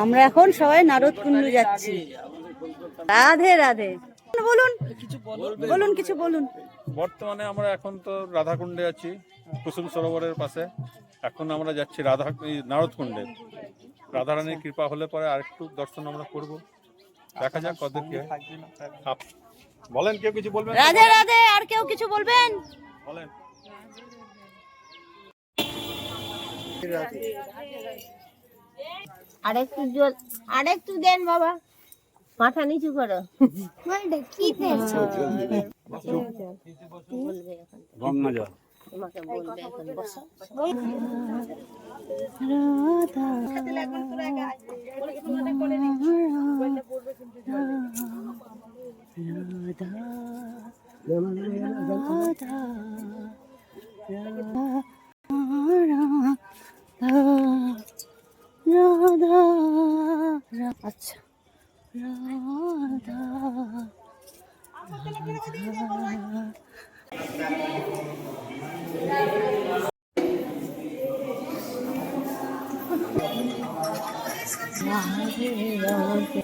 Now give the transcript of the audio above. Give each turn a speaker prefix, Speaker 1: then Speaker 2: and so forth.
Speaker 1: আমরা এখন সবাই নারদকুণ্ডু যাচ্ছি। রাধে রাধে। বলুন বলুন কিছু বলুন।
Speaker 2: বর্তমানে আমরা এখন তো রাধাকুণ্ডে আছি, কুসুম সরোবরের পাশে। এখন আমরা যাচ্ছি নারদকুণ্ডে। রাধারানীর কৃপা হলে পরে আরেকটু দর্শন আমরা করব। দেখা যাক কত কি হয়। বলেন, কেউ কিছু বলবেন?
Speaker 1: রাধে রাধে। আর কেউ কিছু বলবেন?
Speaker 2: বলেন।
Speaker 3: আরেকটু দেন বাবা, মাথা নিচু করো। কি
Speaker 2: গঙ্গা জল
Speaker 3: তোমাকে বলবে এখন, বসো।
Speaker 1: আচ্ছা রাধা রাধে রাধে।